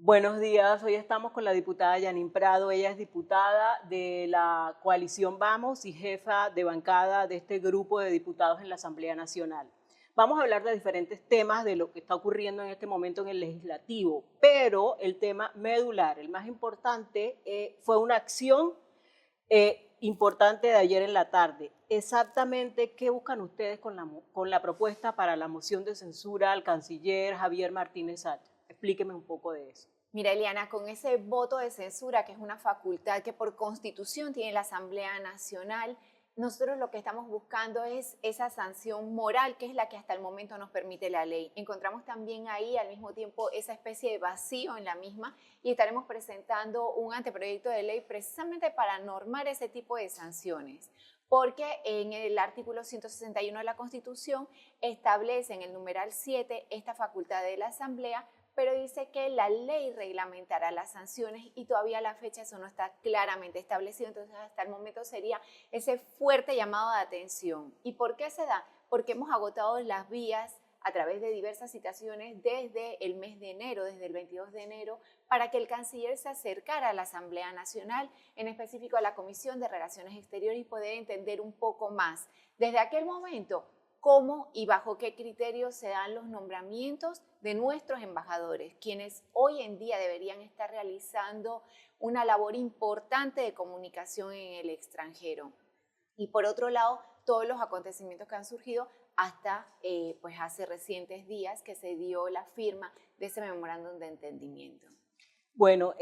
Buenos días, hoy estamos con la diputada Yanin Prado. Ella es diputada de la coalición Vamos y jefa de bancada de este grupo de diputados en la Asamblea Nacional. Vamos a hablar de diferentes temas de lo que está ocurriendo en este momento en el legislativo, pero el tema medular, el más importante, fue una acción importante de ayer en la tarde. Exactamente, ¿qué buscan ustedes con la propuesta para la moción de censura al canciller Javier Martínez Sacha? Explíqueme un poco de eso. Mira, Eliana, con ese voto de censura, que es una facultad que por constitución tiene la Asamblea Nacional, nosotros lo que estamos buscando es esa sanción moral, que es la que hasta el momento nos permite la ley. Encontramos también ahí al mismo tiempo esa especie de vacío en la misma y estaremos presentando un anteproyecto de ley precisamente para normar ese tipo de sanciones. Porque en el artículo 161 de la Constitución establece en el numeral 7 esta facultad de la Asamblea, pero dice que la ley reglamentará las sanciones y todavía a la fecha eso no está claramente establecido, entonces hasta el momento sería ese fuerte llamado de atención. ¿Y por qué se da? Porque hemos agotado las vías a través de diversas citaciones desde el mes de enero, desde el 22 de enero, para que el canciller se acercara a la Asamblea Nacional, en específico a la Comisión de Relaciones Exteriores, y poder entender un poco más desde aquel momento cómo y bajo qué criterios se dan los nombramientos de nuestros embajadores, quienes hoy en día deberían estar realizando una labor importante de comunicación en el extranjero. Y por otro lado, todos los acontecimientos que han surgido hasta pues hace recientes días que se dio la firma de ese memorándum de entendimiento. Bueno,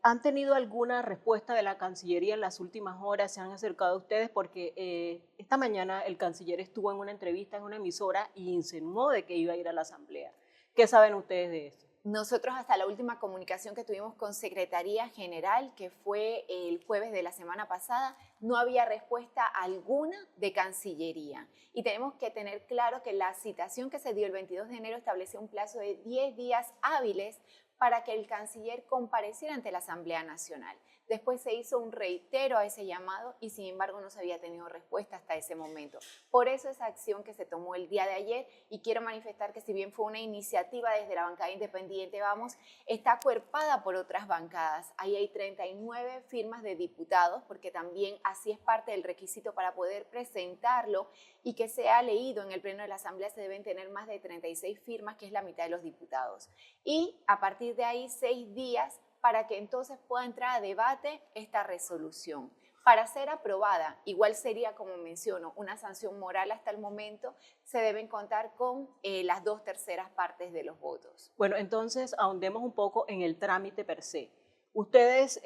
¿han tenido alguna respuesta de la Cancillería en las últimas horas? ¿Se han acercado a ustedes? Porque esta mañana el canciller estuvo en una entrevista en una emisora y insinuó de que iba a ir a la Asamblea. ¿Qué saben ustedes de eso? Nosotros hasta la última comunicación que tuvimos con Secretaría General, que fue el jueves de la semana pasada, no había respuesta alguna de Cancillería. Y tenemos que tener claro que la citación que se dio el 22 de enero estableció un plazo de 10 días hábiles para que el canciller compareciera ante la Asamblea Nacional. Después se hizo un reitero a ese llamado y sin embargo no se había tenido respuesta hasta ese momento. Por eso esa acción que se tomó el día de ayer, y quiero manifestar que si bien fue una iniciativa desde la bancada independiente Vamos, está acuerpada por otras bancadas. Ahí hay 39 firmas de diputados, porque también así es parte del requisito para poder presentarlo y que sea leído en el pleno de la Asamblea. Se deben tener más de 36 firmas, que es la mitad de los diputados. Y a partir de ahí 6 días para que entonces pueda entrar a debate esta resolución. Para ser aprobada, igual sería, como menciono, una sanción moral hasta el momento, se deben contar con las 2/3 partes de los votos. Bueno, entonces ahondemos un poco en el trámite per se. Ustedes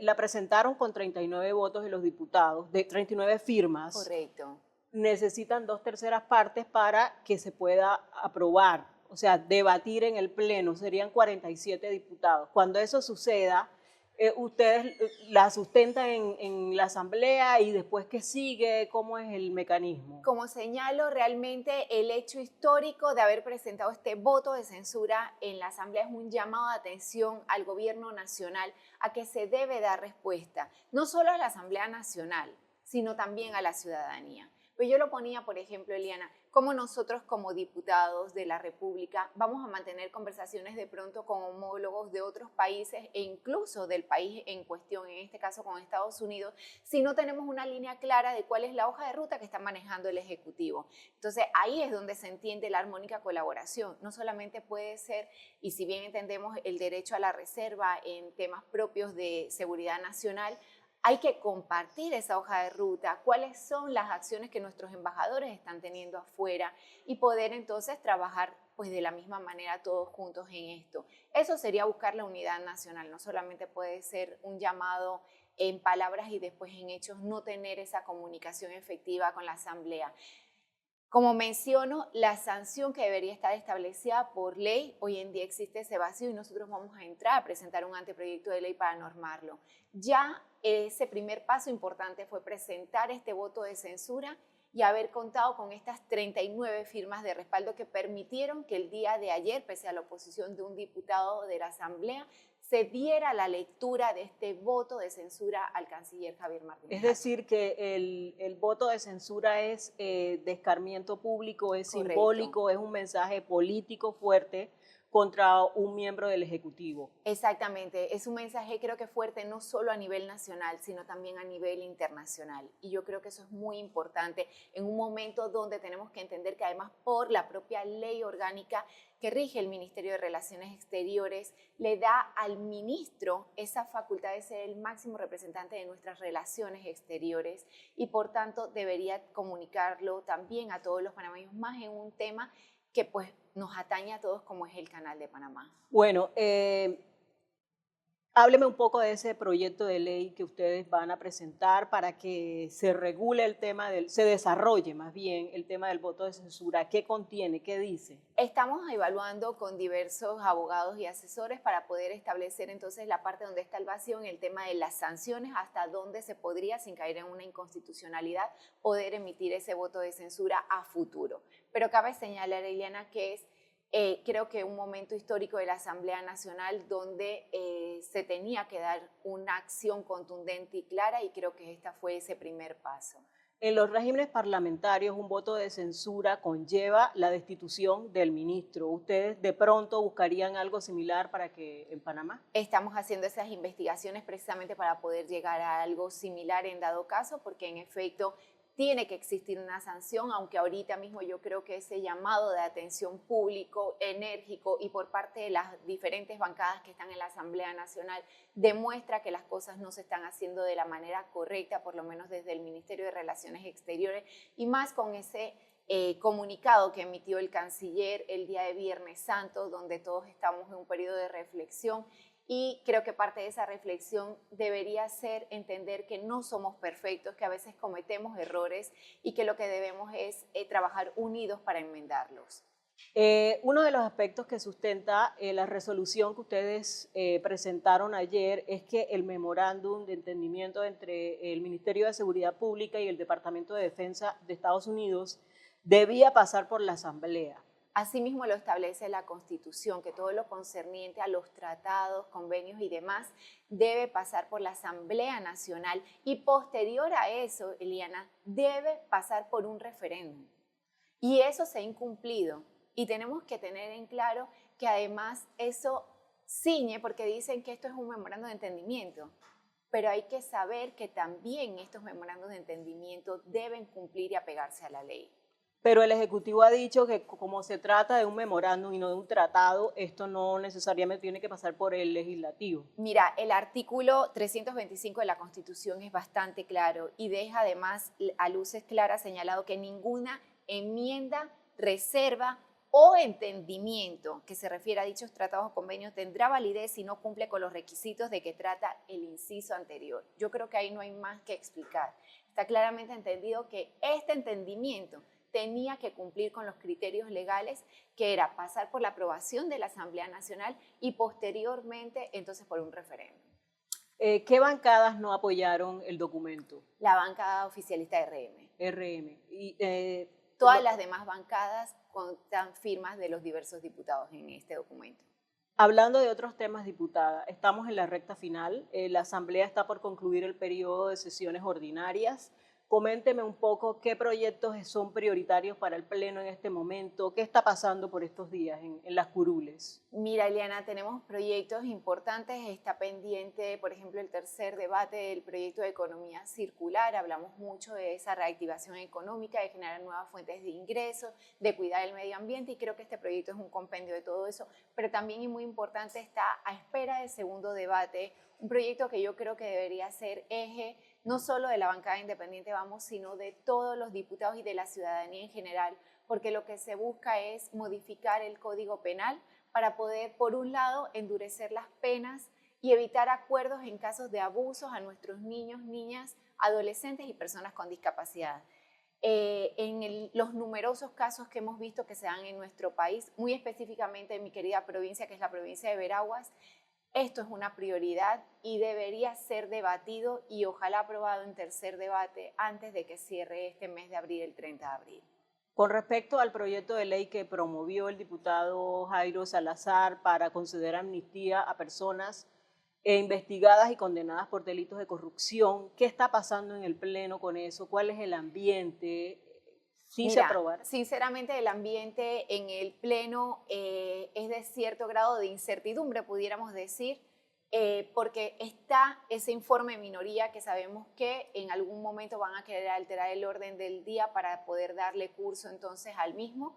la presentaron con 39 votos de los diputados, de 39 firmas. Correcto. Necesitan 2/3 partes para que se pueda aprobar, o sea, debatir en el Pleno, serían 47 diputados. Cuando eso suceda, ustedes la sustentan en la Asamblea y después, ¿qué sigue? ¿Cómo es el mecanismo? Como señalo, realmente el hecho histórico de haber presentado este voto de censura en la Asamblea es un llamado de atención al gobierno nacional a que se debe dar respuesta, no solo a la Asamblea Nacional, sino también a la ciudadanía. Pues yo lo ponía, por ejemplo, Eliana, cómo nosotros como diputados de la República vamos a mantener conversaciones de pronto con homólogos de otros países e incluso del país en cuestión, en este caso con Estados Unidos, si no tenemos una línea clara de cuál es la hoja de ruta que está manejando el Ejecutivo. Entonces ahí es donde se entiende la armónica colaboración. No solamente puede ser, y si bien entendemos el derecho a la reserva en temas propios de seguridad nacional, hay que compartir esa hoja de ruta, cuáles son las acciones que nuestros embajadores están teniendo afuera y poder entonces trabajar pues de la misma manera todos juntos en esto. Eso sería buscar la unidad nacional, no solamente puede ser un llamado en palabras y después en hechos no tener esa comunicación efectiva con la Asamblea. Como menciono, la sanción que debería estar establecida por ley, hoy en día existe ese vacío y nosotros vamos a entrar a presentar un anteproyecto de ley para normarlo. Ya ese primer paso importante fue presentar este voto de censura y haber contado con estas 39 firmas de respaldo que permitieron que el día de ayer, pese a la oposición de un diputado de la Asamblea, se diera la lectura de este voto de censura al canciller Javier Martínez Es Sacha. decir, que el voto de censura es de escarmiento público, es Correcto. simbólico, es un mensaje político fuerte contra un miembro del Ejecutivo. Exactamente, es un mensaje creo que fuerte no solo a nivel nacional, sino también a nivel internacional. Y yo creo que eso es muy importante en un momento donde tenemos que entender que además por la propia ley orgánica que rige el Ministerio de Relaciones Exteriores, le da al ministro esa facultad de ser el máximo representante de nuestras relaciones exteriores y por tanto debería comunicarlo también a todos los panameños, más en un tema que pues nos atañe a todos como es el Canal de Panamá. Bueno, hábleme un poco de ese proyecto de ley que ustedes van a presentar para que se regule el tema se desarrolle más bien el tema del voto de censura. ¿Qué contiene? ¿Qué dice? Estamos evaluando con diversos abogados y asesores para poder establecer entonces la parte donde está el vacío en el tema de las sanciones, hasta dónde se podría, sin caer en una inconstitucionalidad, poder emitir ese voto de censura a futuro. Pero cabe señalar, Eliana, que es creo que un momento histórico de la Asamblea Nacional donde se tenía que dar una acción contundente y clara y creo que esta fue ese primer paso. En los regímenes parlamentarios, un voto de censura conlleva la destitución del ministro. ¿Ustedes de pronto buscarían algo similar para que en Panamá? Estamos haciendo esas investigaciones precisamente para poder llegar a algo similar en dado caso, porque en efecto tiene que existir una sanción, aunque ahorita mismo yo creo que ese llamado de atención público, enérgico y por parte de las diferentes bancadas que están en la Asamblea Nacional demuestra que las cosas no se están haciendo de la manera correcta, por lo menos desde el Ministerio de Relaciones Exteriores, y más con ese comunicado que emitió el canciller el día de Viernes Santo, donde todos estamos en un periodo de reflexión. Y creo que parte de esa reflexión debería ser entender que no somos perfectos, que a veces cometemos errores y que lo que debemos es trabajar unidos para enmendarlos. Uno de los aspectos que sustenta la resolución que ustedes presentaron ayer es que el memorándum de entendimiento entre el Ministerio de Seguridad Pública y el Departamento de Defensa de Estados Unidos debía pasar por la Asamblea. Asimismo lo establece la Constitución, que todo lo concerniente a los tratados, convenios y demás debe pasar por la Asamblea Nacional y posterior a eso, Eliana, debe pasar por un referéndum. Y eso se ha incumplido y tenemos que tener en claro que además eso ciñe, porque dicen que esto es un memorando de entendimiento, pero hay que saber que también estos memorandos de entendimiento deben cumplir y apegarse a la ley. Pero el Ejecutivo ha dicho que como se trata de un memorándum y no de un tratado, esto no necesariamente tiene que pasar por el Legislativo. Mira, el artículo 325 de la Constitución es bastante claro y deja además a luces claras señalado que ninguna enmienda, reserva o entendimiento que se refiere a dichos tratados o convenios tendrá validez si no cumple con los requisitos de que trata el inciso anterior. Yo creo que ahí no hay más que explicar. Está claramente entendido que este entendimiento tenía que cumplir con los criterios legales, que era pasar por la aprobación de la Asamblea Nacional y posteriormente entonces por un referéndum. ¿Qué bancadas no apoyaron el documento? La bancada oficialista RM. RM. Todas las demás bancadas contan firmas de los diversos diputados en este documento. Hablando de otros temas, diputada, estamos en la recta final. La Asamblea está por concluir el periodo de sesiones ordinarias. Coménteme un poco qué proyectos son prioritarios para el Pleno en este momento, qué está pasando por estos días en las curules. Mira, Eliana, tenemos proyectos importantes, está pendiente, por ejemplo, el tercer debate del proyecto de economía circular, hablamos mucho de esa reactivación económica, de generar nuevas fuentes de ingresos, de cuidar el medio ambiente y creo que este proyecto es un compendio de todo eso, pero también y muy importante está a espera del segundo debate, un proyecto que yo creo que debería ser eje no solo de la bancada independiente Vamos, sino de todos los diputados y de la ciudadanía en general, porque lo que se busca es modificar el Código Penal para poder, por un lado, endurecer las penas y evitar acuerdos en casos de abusos a nuestros niños, niñas, adolescentes y personas con discapacidad. Los numerosos casos que hemos visto que se dan en nuestro país, muy específicamente en mi querida provincia, que es la provincia de Veraguas, esto es una prioridad y debería ser debatido y ojalá aprobado en tercer debate antes de que cierre este mes de abril, el 30 de abril. Con respecto al proyecto de ley que promovió el diputado Jairo Salazar para conceder amnistía a personas investigadas y condenadas por delitos de corrupción, ¿qué está pasando en el Pleno con eso? ¿Cuál es el ambiente? Sí se Mira, aprobara. sinceramente el ambiente en el Pleno es de cierto grado de incertidumbre, pudiéramos decir, porque está ese informe de minoría que sabemos que en algún momento van a querer alterar el orden del día para poder darle curso entonces al mismo.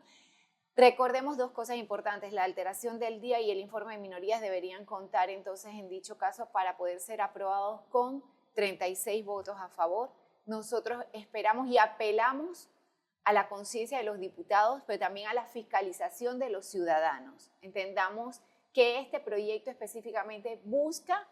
Recordemos dos cosas importantes, la alteración del día y el informe de minorías deberían contar entonces en dicho caso para poder ser aprobados con 36 votos a favor. Nosotros esperamos y apelamos a la conciencia de los diputados, pero también a la fiscalización de los ciudadanos. Entendamos que este proyecto específicamente busca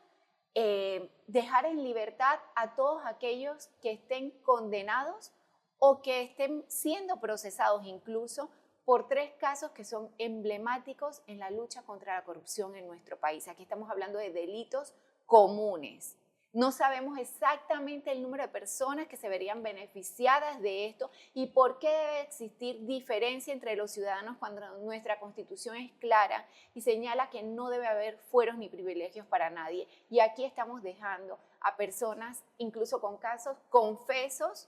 dejar en libertad a todos aquellos que estén condenados o que estén siendo procesados incluso por 3 casos que son emblemáticos en la lucha contra la corrupción en nuestro país. Aquí estamos hablando de delitos comunes. No sabemos exactamente el número de personas que se verían beneficiadas de esto y por qué debe existir diferencia entre los ciudadanos cuando nuestra Constitución es clara y señala que no debe haber fueros ni privilegios para nadie. Y aquí estamos dejando a personas, incluso con casos confesos,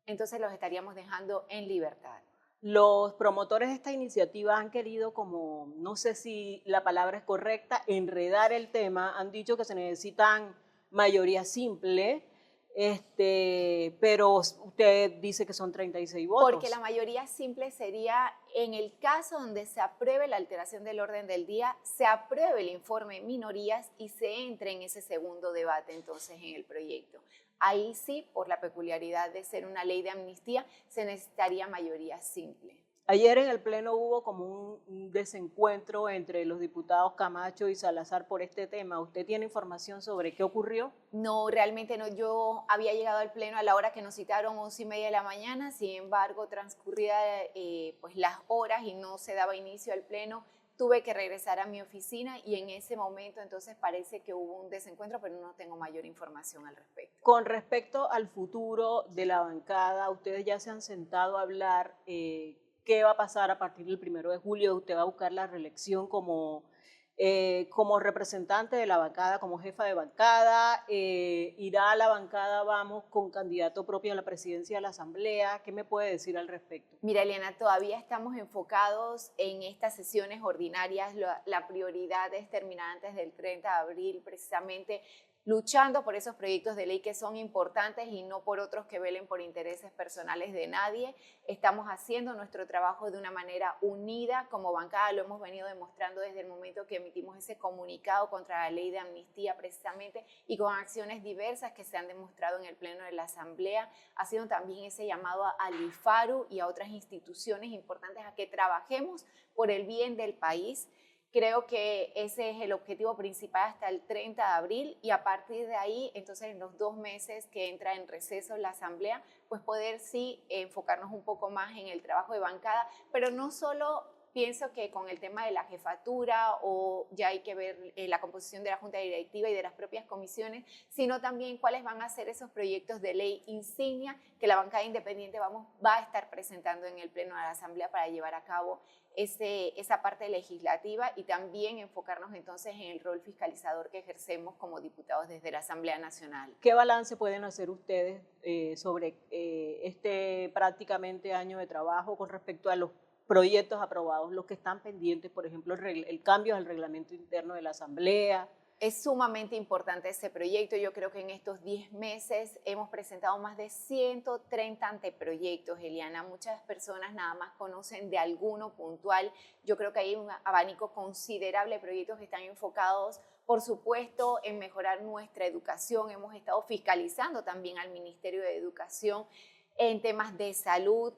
entonces los estaríamos dejando en libertad. Los promotores de esta iniciativa han querido, como, no sé si la palabra es correcta, enredar el tema. Han dicho que se necesitan mayoría simple, pero usted dice que son 36 votos. Porque la mayoría simple sería en el caso donde se apruebe la alteración del orden del día, se apruebe el informe de minorías y se entre en ese segundo debate entonces en el proyecto. Ahí sí, por la peculiaridad de ser una ley de amnistía, se necesitaría mayoría simple. Ayer en el Pleno hubo como un desencuentro entre los diputados Camacho y Salazar por este tema. ¿Usted tiene información sobre qué ocurrió? No, realmente no. Yo había llegado al Pleno a la hora que nos citaron, 11:30 de la mañana. Sin embargo, transcurrida pues las horas y no se daba inicio al Pleno, tuve que regresar a mi oficina y en ese momento entonces parece que hubo un desencuentro, pero no tengo mayor información al respecto. Con respecto al futuro de la bancada, ustedes ya se han sentado a hablar qué va a pasar a partir del 1 de julio. Usted va a buscar la reelección como representante de la bancada, como jefa de bancada, irá a la bancada, vamos, con candidato propio a la presidencia de la Asamblea. ¿Qué me puede decir al respecto? Mira, Eliana, todavía estamos enfocados en estas sesiones ordinarias. La prioridad es terminar antes del 30 de abril, precisamente luchando por esos proyectos de ley que son importantes y no por otros que velen por intereses personales de nadie. Estamos haciendo nuestro trabajo de una manera unida como bancada, lo hemos venido demostrando desde el momento que emitimos ese comunicado contra la ley de amnistía precisamente y con acciones diversas que se han demostrado en el Pleno de la Asamblea, haciendo también ese llamado al IFARU y a otras instituciones importantes a que trabajemos por el bien del país. Creo que ese es el objetivo principal hasta el 30 de abril y a partir de ahí, entonces en los 2 meses que entra en receso la Asamblea, pues poder sí enfocarnos un poco más en el trabajo de bancada, pero no solo pienso que con el tema de la jefatura o ya hay que ver la composición de la Junta Directiva y de las propias comisiones, sino también cuáles van a ser esos proyectos de ley insignia que la bancada independiente va a estar presentando en el Pleno de la Asamblea para llevar a cabo esa parte legislativa y también enfocarnos entonces en el rol fiscalizador que ejercemos como diputados desde la Asamblea Nacional. ¿Qué balance pueden hacer ustedes sobre este prácticamente año de trabajo con respecto a los proyectos aprobados, los que están pendientes, por ejemplo, el cambio al reglamento interno de la Asamblea? Es sumamente importante ese proyecto. Yo creo que en estos 10 meses hemos presentado más de 130 anteproyectos, Eliana. Muchas personas nada más conocen de alguno puntual. Yo creo que hay un abanico considerable de proyectos que están enfocados, por supuesto, en mejorar nuestra educación. Hemos estado fiscalizando también al Ministerio de Educación en temas de salud.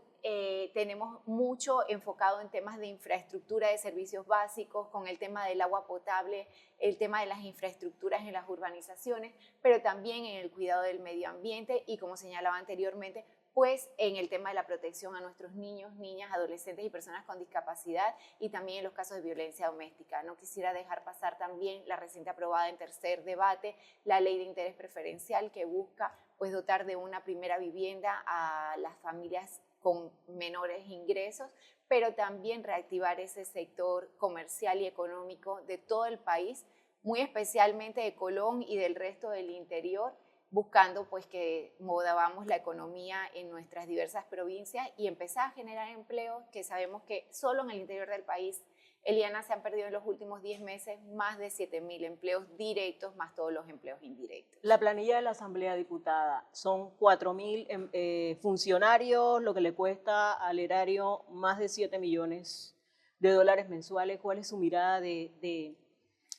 Tenemos mucho enfocado en temas de infraestructura de servicios básicos, con el tema del agua potable, el tema de las infraestructuras en las urbanizaciones, pero también en el cuidado del medio ambiente y, como señalaba anteriormente, pues en el tema de la protección a nuestros niños, niñas, adolescentes y personas con discapacidad y también en los casos de violencia doméstica. No quisiera dejar pasar también la reciente aprobada en tercer debate, la ley de interés preferencial que busca pues dotar de una primera vivienda a las familias con menores ingresos, pero también reactivar ese sector comercial y económico de todo el país, muy especialmente de Colón y del resto del interior, buscando pues que movamos la economía en nuestras diversas provincias y empezar a generar empleo, que sabemos que solo en el interior del país, Eliana, se han perdido en los últimos 10 meses más de 7.000 empleos directos, más todos los empleos indirectos. La planilla de la Asamblea Diputada son 4.000 funcionarios, lo que le cuesta al erario más de 7 millones de dólares mensuales. ¿Cuál es su mirada de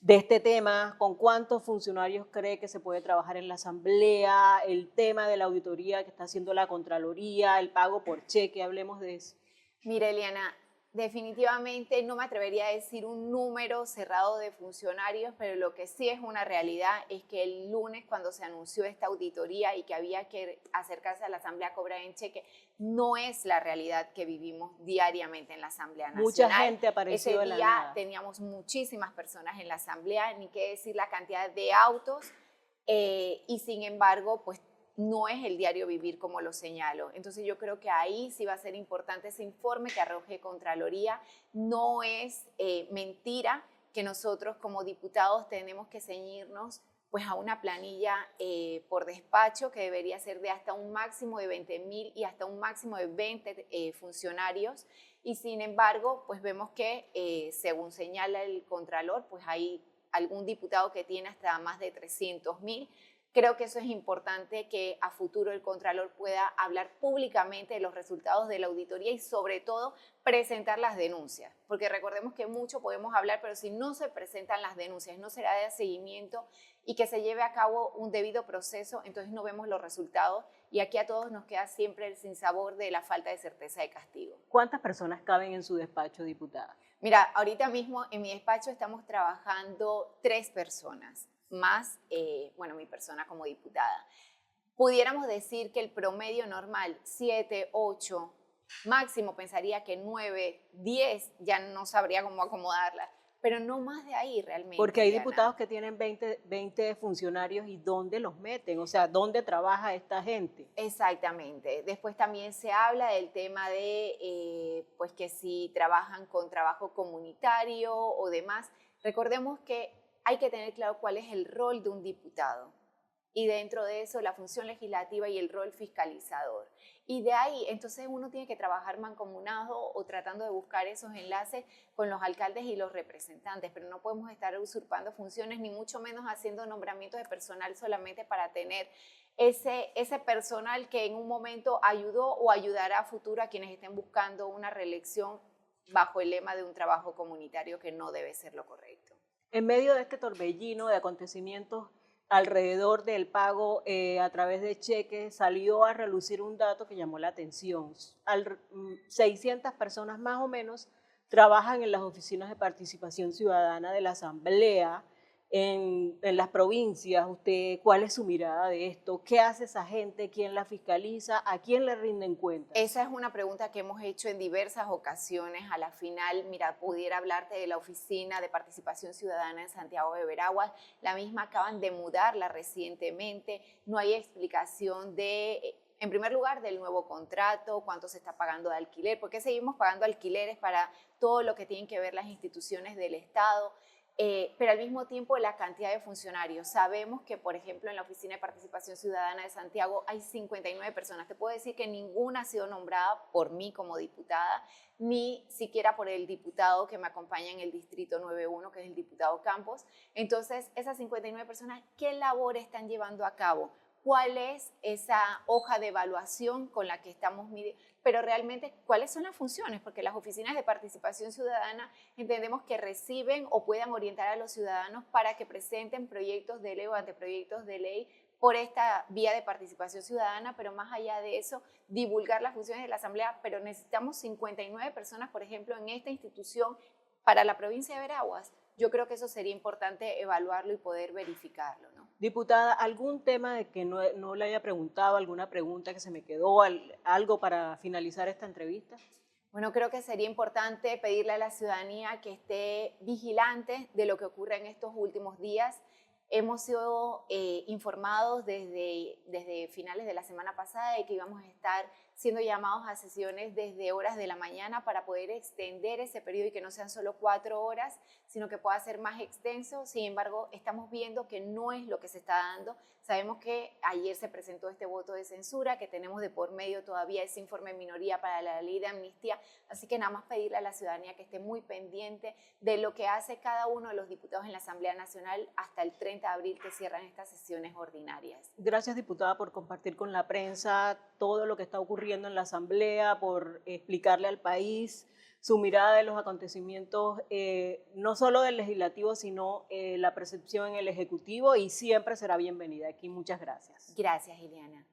este tema? ¿Con cuántos funcionarios cree que se puede trabajar en la Asamblea? El tema de la auditoría que está haciendo la Contraloría, el pago por cheque, hablemos de eso. Mira, Eliana, definitivamente no me atrevería a decir un número cerrado de funcionarios, pero lo que sí es una realidad es que el lunes, cuando se anunció esta auditoría y que había que acercarse a la Asamblea a cobrar en cheque, no es la realidad que vivimos diariamente en la Asamblea Nacional. Mucha gente apareció Ese de la día nada. teníamos muchísimas personas en la Asamblea, ni qué decir la cantidad de autos, y sin embargo, pues no es el diario vivir como lo señalo. Entonces yo creo que ahí sí va a ser importante ese informe que arroje Contraloría. No es mentira que nosotros como diputados tenemos que ceñirnos pues a una planilla por despacho que debería ser de hasta un máximo de 20.000 y hasta un máximo de 20 funcionarios. Y sin embargo, pues vemos que según señala el Contralor, pues hay algún diputado que tiene hasta más de 300.000. Creo que eso es importante, que a futuro el Contralor pueda hablar públicamente de los resultados de la auditoría y sobre todo presentar las denuncias, porque recordemos que mucho podemos hablar, pero si no se presentan las denuncias, no será de seguimiento y que se lleve a cabo un debido proceso, entonces no vemos los resultados y aquí a todos nos queda siempre el sinsabor de la falta de certeza de castigo. ¿Cuántas personas caben en su despacho, diputada? Mira, ahorita mismo en mi despacho estamos trabajando 3 personas, más, bueno, mi persona como diputada. Pudiéramos decir que el promedio normal, 7, 8, máximo pensaría que 9, 10, ya no sabría cómo acomodarla, pero no más de ahí realmente. Porque hay Diana. diputados que tienen 20 funcionarios y ¿dónde los meten? O sea, ¿dónde trabaja esta gente? Exactamente. Después también se habla del tema de pues que si trabajan con trabajo comunitario o demás. Recordemos que hay que tener claro cuál es el rol de un diputado y dentro de eso la función legislativa y el rol fiscalizador. Y de ahí entonces uno tiene que trabajar mancomunado o tratando de buscar esos enlaces con los alcaldes y los representantes, pero no podemos estar usurpando funciones ni mucho menos haciendo nombramientos de personal solamente para tener ese personal que en un momento ayudó o ayudará a futuro a quienes estén buscando una reelección bajo el lema de un trabajo comunitario, que no debe ser lo correcto. En medio de este torbellino de acontecimientos alrededor del pago a través de cheques, salió a relucir un dato que llamó la atención. 600 personas más o menos trabajan en las oficinas de participación ciudadana de la Asamblea en las provincias. ¿Usted cuál es su mirada de esto? ¿Qué hace esa gente? ¿Quién la fiscaliza? ¿A quién le rinden cuentas? Esa es una pregunta que hemos hecho en diversas ocasiones. A la final, mira, pudiera hablarte de la Oficina de Participación Ciudadana en Santiago de Veraguas. La misma acaban de mudarla recientemente. No hay explicación de, en primer lugar, del nuevo contrato, cuánto se está pagando de alquiler, por qué seguimos pagando alquileres para todo lo que tienen que ver las instituciones del Estado. Pero al mismo tiempo la cantidad de funcionarios. Sabemos que, por ejemplo, en la Oficina de Participación Ciudadana de Santiago hay 59 personas. Te puedo decir que ninguna ha sido nombrada por mí como diputada, ni siquiera por el diputado que me acompaña en el Distrito 91, que es el diputado Campos. Entonces, esas 59 personas, ¿qué labor están llevando a cabo? ¿Cuál es esa hoja de evaluación con la que estamos midiendo? Pero realmente, ¿cuáles son las funciones? Porque las oficinas de participación ciudadana entendemos que reciben o puedan orientar a los ciudadanos para que presenten proyectos de ley o anteproyectos de ley por esta vía de participación ciudadana, pero más allá de eso, divulgar las funciones de la Asamblea. Pero necesitamos 59 personas, por ejemplo, en esta institución para la provincia de Veraguas. Yo creo que eso sería importante evaluarlo y poder verificarlo, ¿no? Diputada, ¿algún tema de que no le haya preguntado, alguna pregunta que se me quedó, algo para finalizar esta entrevista? Bueno, creo que sería importante pedirle a la ciudadanía que esté vigilante de lo que ocurre en estos últimos días. Hemos sido informados desde finales de la semana pasada de que íbamos a estar siendo llamados a sesiones desde horas de la mañana para poder extender ese periodo y que no sean solo 4 horas, sino que pueda ser más extenso. Sin embargo, estamos viendo que no es lo que se está dando. Sabemos que ayer se presentó este voto de censura, que tenemos de por medio todavía ese informe en minoría para la ley de amnistía, así que nada más pedirle a la ciudadanía que esté muy pendiente de lo que hace cada uno de los diputados en la Asamblea Nacional hasta el 30 de abril que cierran estas sesiones ordinarias. Gracias, diputada, por compartir con la prensa todo lo que está ocurriendo en la Asamblea, por explicarle al país su mirada de los acontecimientos, no solo del legislativo, sino la percepción en el ejecutivo, y siempre será bienvenida aquí. Muchas gracias. Gracias, Ileana.